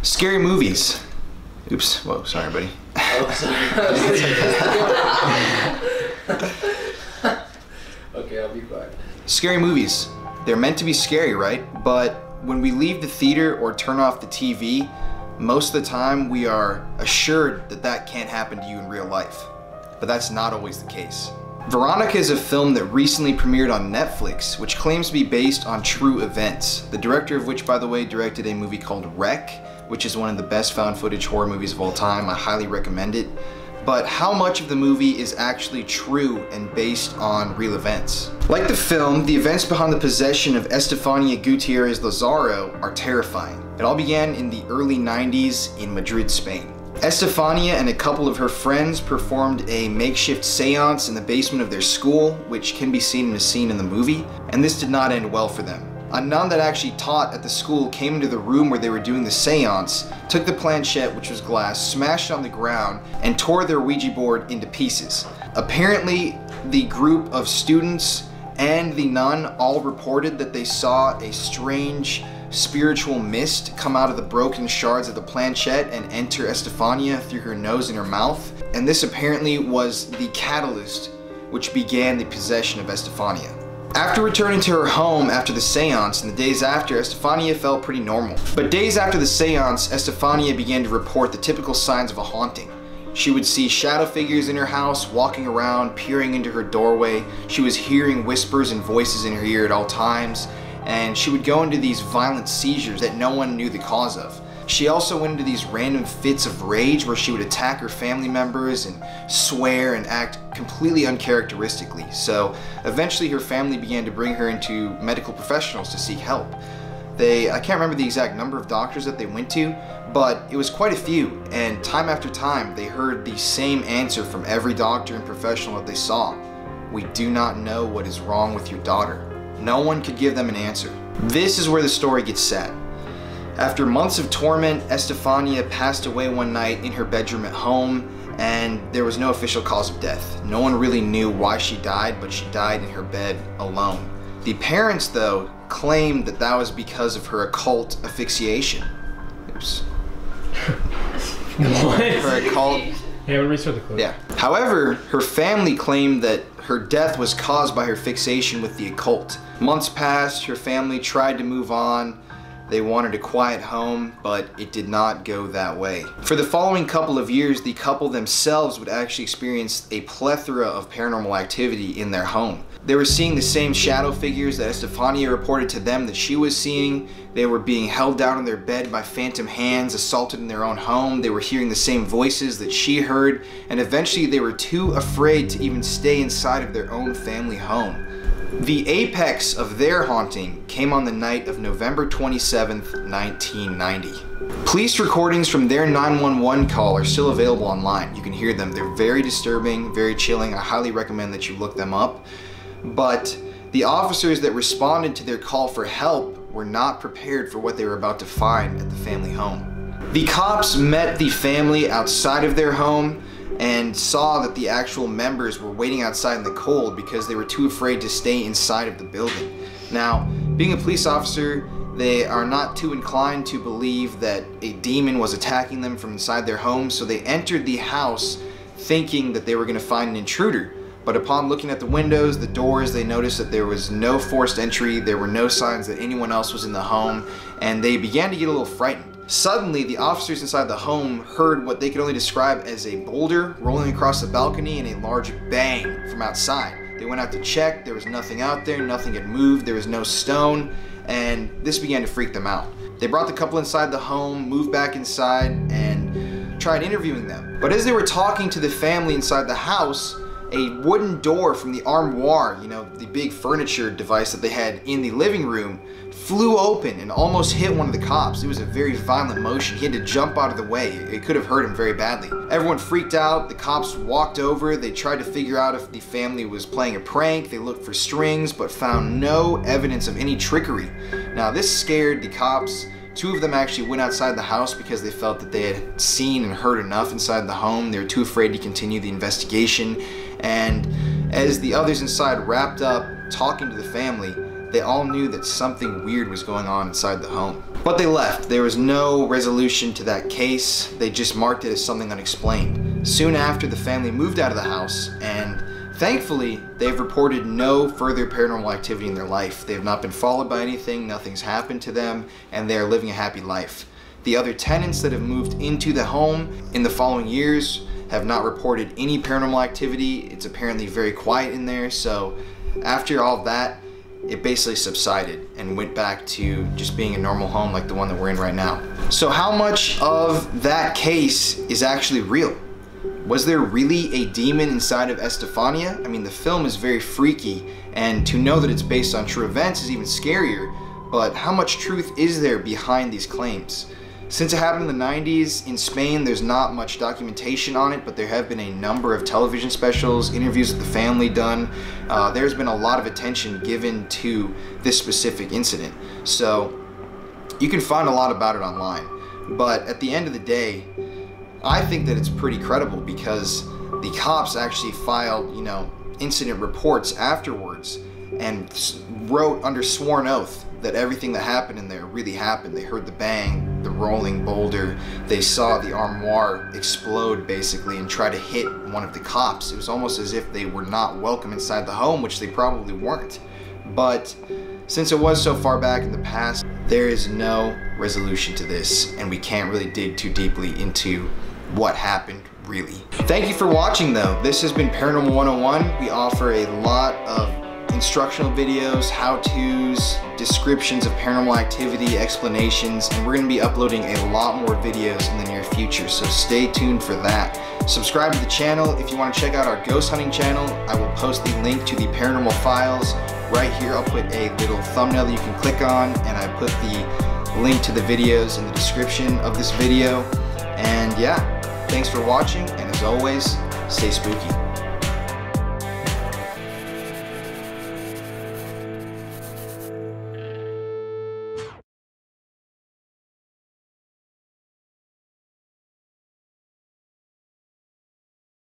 Scary movies. Oops. Whoa, sorry, buddy. Oh, sorry. Okay, I'll be quiet. Scary movies. They're meant to be scary, right? But when we leave the theater or turn off the TV, most of the time we are assured that that can't happen to you in real life. But that's not always the case. Veronica is a film that recently premiered on Netflix, which claims to be based on true events. The director of which, by the way, directed a movie called Wreck, which is one of the best found footage horror movies of all time. I highly recommend it. But how much of the movie is actually true and based on real events? Like the film, the events behind the possession of Estefania Gutierrez Lazaro are terrifying. It all began in the early 90s in Madrid, Spain. Estefania and a couple of her friends performed a makeshift seance in the basement of their school, which can be seen in a scene in the movie, and this did not end well for them. A nun that actually taught at the school came into the room where they were doing the seance, took the planchette, which was glass, smashed it on the ground, and tore their Ouija board into pieces. Apparently, the group of students and the nun all reported that they saw a strange spiritual mist come out of the broken shards of the planchette and enter Estefania through her nose and her mouth. And this apparently was the catalyst which began the possession of Estefania. After returning to her home after the seance and the days after, Estefania felt pretty normal. But days after the seance, Estefania began to report the typical signs of a haunting. She would see shadow figures in her house, walking around, peering into her doorway. She was hearing whispers and voices in her ear at all times. And she would go into these violent seizures that no one knew the cause of. She also went into these random fits of rage where she would attack her family members and swear and act completely uncharacteristically. So eventually her family began to bring her into medical professionals to seek help. I can't remember the exact number of doctors that they went to, but it was quite a few, and time after time they heard the same answer from every doctor and professional that they saw. We do not know what is wrong with your daughter. No one could give them an answer. This is where the story gets sad. After months of torment, Estefania passed away one night in her bedroom at home, and there was no official cause of death. No one really knew why she died, but she died in her bed alone. The parents, though, claimed that that was because of her occult asphyxiation. Oops. What? Her occult... Yeah, we'll restart the clip. Yeah. However, her family claimed that her death was caused by her fixation with the occult. Months passed, her family tried to move on. They wanted a quiet home, but it did not go that way. For the following couple of years, the couple themselves would actually experience a plethora of paranormal activity in their home. They were seeing the same shadow figures that Estefania reported to them that she was seeing. They were being held down in their bed by phantom hands, assaulted in their own home. They were hearing the same voices that she heard, and eventually they were too afraid to even stay inside of their own family home. The apex of their haunting came on the night of November 27th, 1990. Police recordings from their 911 call are still available online. You can hear them. They're very disturbing, very chilling. I highly recommend that you look them up. But the officers that responded to their call for help were not prepared for what they were about to find at the family home. The cops met the family outside of their home and saw that the actual members were waiting outside in the cold because they were too afraid to stay inside of the building. Now, being a police officer, they are not too inclined to believe that a demon was attacking them from inside their home, so they entered the house thinking that they were going to find an intruder. But upon looking at the windows, the doors, they noticed that there was no forced entry, there were no signs that anyone else was in the home, and they began to get a little frightened. Suddenly, the officers inside the home heard what they could only describe as a boulder rolling across the balcony and a large bang from outside. They went out to check, there was nothing out there, nothing had moved, there was no stone, and this began to freak them out. They brought the couple inside the home, moved back inside, and tried interviewing them. But as they were talking to the family inside the house, a wooden door from the armoire, you know, the big furniture device that they had in the living room, flew open and almost hit one of the cops. It was a very violent motion. He had to jump out of the way. It could have hurt him very badly. Everyone freaked out. The cops walked over. They tried to figure out if the family was playing a prank. They looked for strings, but found no evidence of any trickery. Now, this scared the cops. Two of them actually went outside the house because they felt that they had seen and heard enough inside the home. They were too afraid to continue the investigation. And as the others inside wrapped up talking to the family, they all knew that something weird was going on inside the home. But they left. There was no resolution to that case. They just marked it as something unexplained. Soon after, the family moved out of the house, and thankfully, they've reported no further paranormal activity in their life. They have not been followed by anything, nothing's happened to them, and they are living a happy life. The other tenants that have moved into the home in the following years have not reported any paranormal activity. It's apparently very quiet in there, so after all of that, it basically subsided and went back to just being a normal home like the one that we're in right now. So how much of that case is actually real? Was there really a demon inside of Estefania? I mean, the film is very freaky, and to know that it's based on true events is even scarier, but how much truth is there behind these claims? Since it happened in the 90s in Spain, there's not much documentation on it, but there have been a number of television specials, interviews with the family done. There's been a lot of attention given to this specific incident. So you can find a lot about it online. But at the end of the day, I think that it's pretty credible because the cops actually filed, incident reports afterwards and wrote under sworn oath that everything that happened in there really happened. They heard the bang, the rolling boulder, they saw the armoire explode basically and try to hit one of the cops. It was almost as if they were not welcome inside the home, which they probably weren't. But since it was so far back in the past, there is no resolution to this, and we can't really dig too deeply into what happened really. Thank you for watching though. This has been Paranormal 101. We offer a lot of instructional videos, how-tos, descriptions of paranormal activity, explanations, and we're going to be uploading a lot more videos in the near future, so stay tuned for that. Subscribe to the channel. If you want to check out our ghost hunting channel, I will post the link to the Paranormal Files right here. I'll put a little thumbnail that you can click on, and I put the link to the videos in the description of this video. And yeah, thanks for watching, and as always, stay spooky.